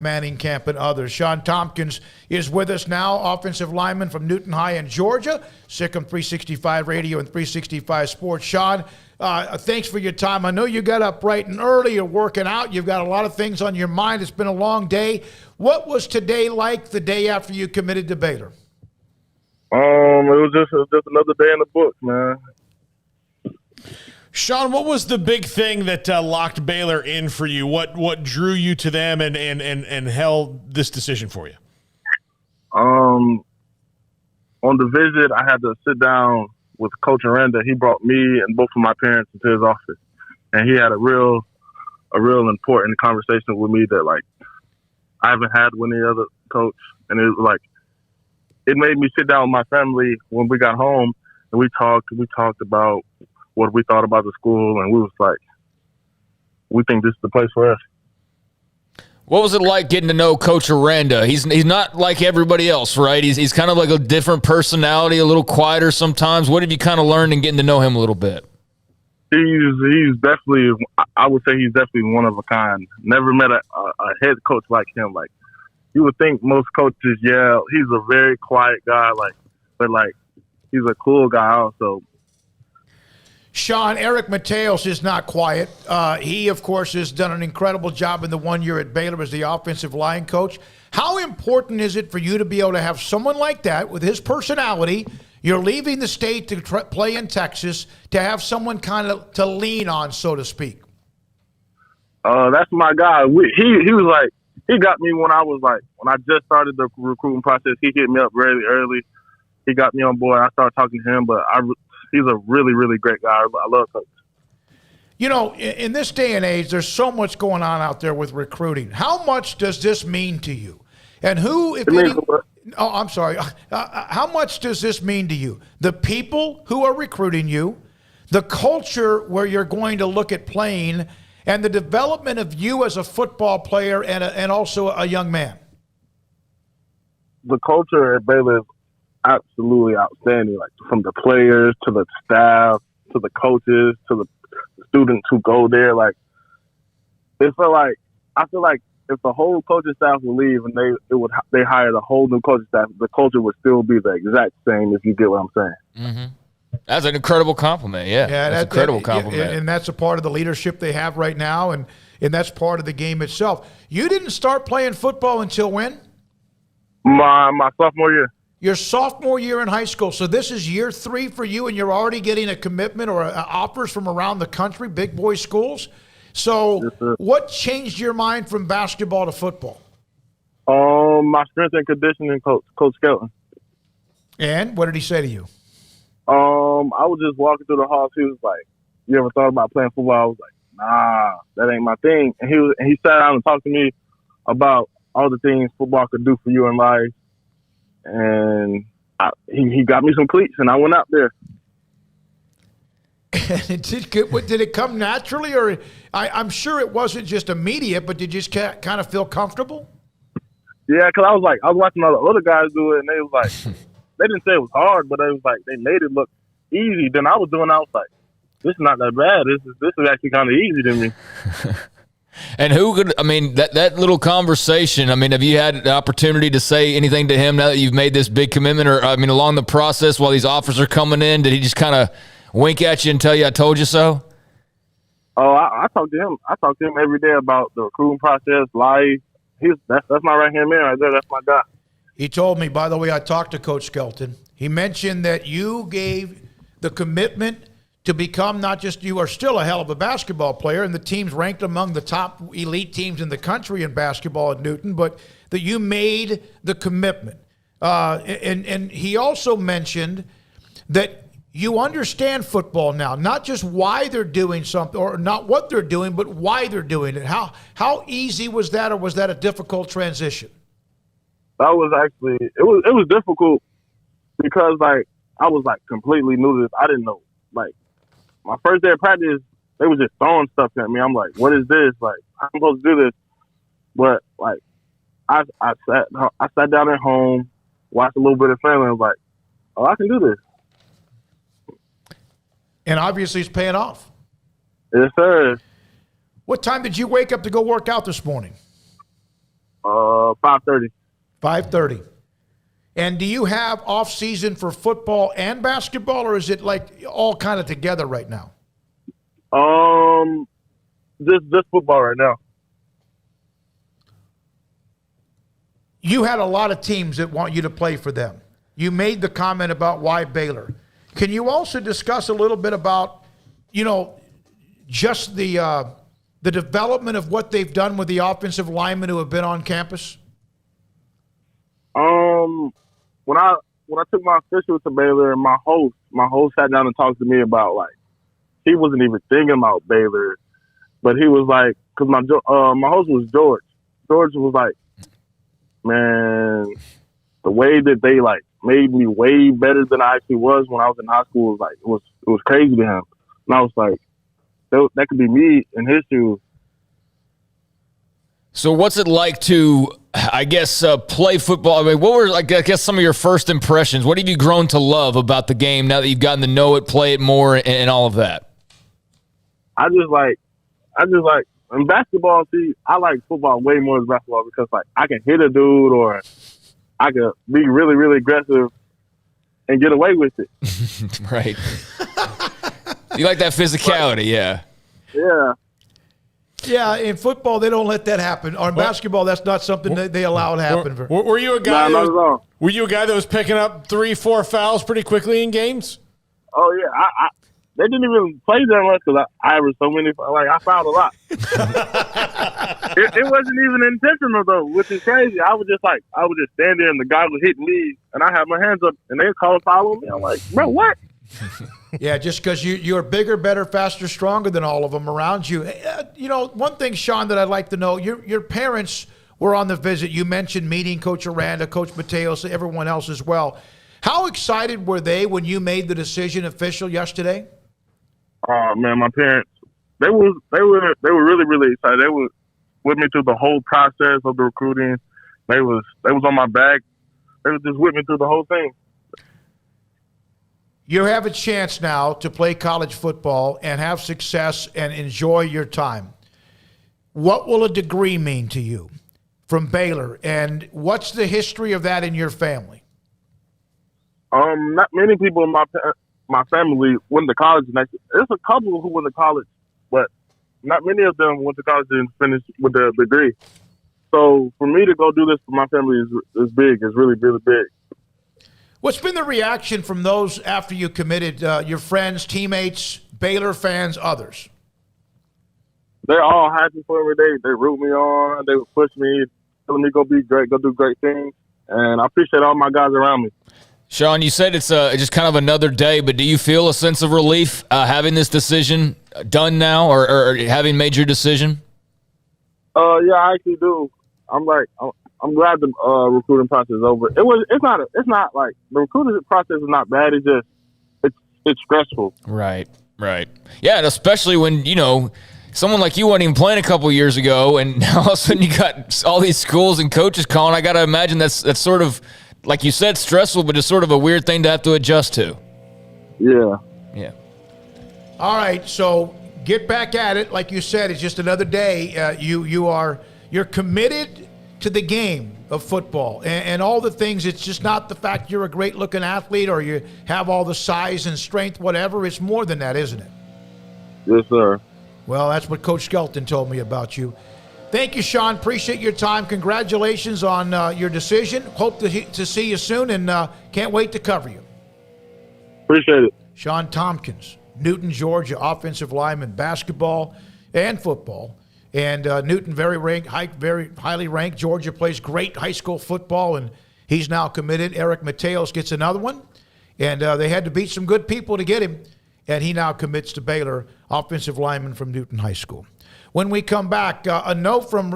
Manning Camp and others. Sean Thompkins is with us now, offensive lineman from Newton High in Georgia, Sic'Em 365 Radio and 365 Sports. Sean, thanks for your time. I know you got up bright and early. You're working out. You've got a lot of things on your mind. It's been a long day. What was today like, the day after you committed to Baylor? It was just another day in the book, man. Sean, what was the big thing that locked Baylor in for you? What drew you to them and held this decision for you? On the visit, I had to sit down with Coach Aranda. He brought me and both of my parents into his office, and he had a real important conversation with me that like I haven't had with any other coach. And it was like it made me sit down with my family when we got home, and we talked about what we thought about the school, and we was like, we think this is the place for us. What was it like getting to know Coach Aranda? He's not like everybody else, right? He's kind of like a different personality, a little quieter sometimes. What have you kind of learned in getting to know him a little bit? He's definitely, I would say he's definitely one of a kind. Never met a head coach like him. Like, you would think most coaches yell. He's a very quiet guy, but he's a cool guy also. Sean, Eric Mateos is not quiet. He, of course, has done an incredible job in the 1 year at Baylor as the offensive line coach. How important is it for you to be able to have someone like that with his personality? You're leaving the state to play in Texas, to have someone kind of to lean on, so to speak. That's my guy. He was like, he got me when I just started the recruiting process. He hit me up really early. He got me on board. I started talking to him, but he's a really, really great guy. I love Coach. You know, in this day and age, there's so much going on out there with recruiting. How much does this mean to you? And who, if any, I'm sorry, how much does this mean to you? The people who are recruiting you, the culture where you're going to look at playing, and the development of you as a football player and also a young man? The culture at Baylor is absolutely outstanding, like from the players to the staff to the coaches to the students who go there. Like, I feel like if the whole coaching staff would leave and they hired a whole new coaching staff, the culture would still be the exact same, if you get what I'm saying. Mm-hmm. That's an incredible compliment. Yeah, that's an incredible compliment. And that's a part of the leadership they have right now, and that's part of the game itself. You didn't start playing football until when? My sophomore year. Your sophomore year in high school. So this is year 3 for you, and you're already getting a commitment or offers from around the country, big boy schools. So yes, what changed your mind from basketball to football? My strength and conditioning coach, Coach Skelton. And what did he say to you? I was just walking through the halls. He was like, "You ever thought about playing football?" I was like, "Nah, that ain't my thing." And he sat down and talked to me about all the things football could do for you in life. And he got me some cleats, and I went out there. Did it come naturally, or I'm sure it wasn't just immediate, but did you just kind of feel comfortable? Yeah, because I was watching all the other guys do it, and they was like, they didn't say it was hard, but it was like they made it look easy. Then I was like, this is not that bad. This is actually kind of easy to me. And who could, I mean, that little conversation, I mean, have you had the opportunity to say anything to him now that you've made this big commitment? Or, I mean, along the process while these offers are coming in, did he just kind of wink at you and tell you, I told you so? Oh, I talk to him. I talk to him every day about the recruiting process, life. That's my right-hand man right there. That's my guy. He told me, by the way, I talked to Coach Skelton. He mentioned that you gave the commitment to become not just, you are still a hell of a basketball player, and the team's ranked among the top elite teams in the country in basketball at Newton, but that you made the commitment. And he also mentioned that you understand football now, not just why they're doing something, or not what they're doing, but why they're doing it. How easy was that, or was that a difficult transition? That was actually, it was difficult because, like, I was, like, completely new to this. I didn't know, like, my first day of practice, they was just throwing stuff at me. I'm like, what is this? Like, I'm supposed to do this. But, like, I sat down at home, watched a little bit of film, and was like, oh, I can do this. And obviously it's paying off. Yes, sir. What time did you wake up to go work out this morning? 5:30. 5:30. And do you have off season for football and basketball, or is it like all kind of together right now? Just football right now. You had a lot of teams that want you to play for them. You made the comment about why Baylor. Can you also discuss a little bit about, just the development of what they've done with the offensive linemen who have been on campus? When I took my official to Baylor, my host sat down and talked to me about, like, he wasn't even thinking about Baylor, but he was like, because my host was George. George was like, man, the way that they like made me way better than I actually was when I was in high school was like it was crazy to him, and I was like, that could be me in his shoes. So what's it like to, I guess, play football? I mean, what were, I guess, some of your first impressions? What have you grown to love about the game now that you've gotten to know it, play it more, and all of that? I just like in basketball. See, I like football way more than basketball because like I can hit a dude or I can be really, really aggressive and get away with it. Right. You like that physicality, yeah. Yeah. Yeah, in football, they don't let that happen. Or in basketball, that's not something that they allow to happen. Were you a guy? Not at all. Were you a guy that was picking up 3-4 fouls pretty quickly in games? Oh yeah, they didn't even play that much because I averaged so many. Like I fouled a lot. it wasn't even intentional though, which is crazy. I would just stand there and the guy would hit me, and I had my hands up, and they call a foul on me. I'm like, bro, what? Yeah, just because you're bigger, better, faster, stronger than all of them around you. One thing, Sean, that I'd like to know, your parents were on the visit. You mentioned meeting Coach Aranda, Coach Mateos, everyone else as well. How excited were they when you made the decision official yesterday? Oh man, my parents, they were really, really excited. They were with me through the whole process of the recruiting. They was on my back. They was just with me through the whole thing. You have a chance now to play college football and have success and enjoy your time. What will a degree mean to you from Baylor, and what's the history of that in your family? Not many people in my family went to college. There's a couple who went to college, but not many of them went to college and finished with a degree. So for me to go do this for my family is big. It's really, really big. What's been the reaction from those after you committed, your friends, teammates, Baylor fans, others? They're all happy for me. They root me on. They would push me, telling me go be great, go do great things. And I appreciate all my guys around me. Sean, you said it's just kind of another day, but do you feel a sense of relief having this decision done now or having made your decision? Yeah, I actually do. I'm glad the recruiting process is over. It's not like the recruiting process is not bad. It's stressful. Right. Yeah, and especially when, someone like you wasn't even playing a couple years ago, and now all of a sudden you got all these schools and coaches calling. I got to imagine that's sort of, like you said, stressful, but it's sort of a weird thing to have to adjust to. Yeah. All right, so get back at it. Like you said, it's just another day. You're committed to the game of football and all the things. It's just not the fact you're a great-looking athlete or you have all the size and strength, whatever. It's more than that, isn't it? Yes, sir. Well, that's what Coach Skelton told me about you. Thank you, Sean. Appreciate your time. Congratulations on your decision. Hope to see you soon, and can't wait to cover you. Appreciate it. Sean Thompkins, Newton, Georgia, offensive lineman, basketball and football. And Newton, very highly ranked. Georgia plays great high school football, and he's now committed. Eric Mateos gets another one, and they had to beat some good people to get him, and he now commits to Baylor, offensive lineman from Newton High School. When we come back, a note from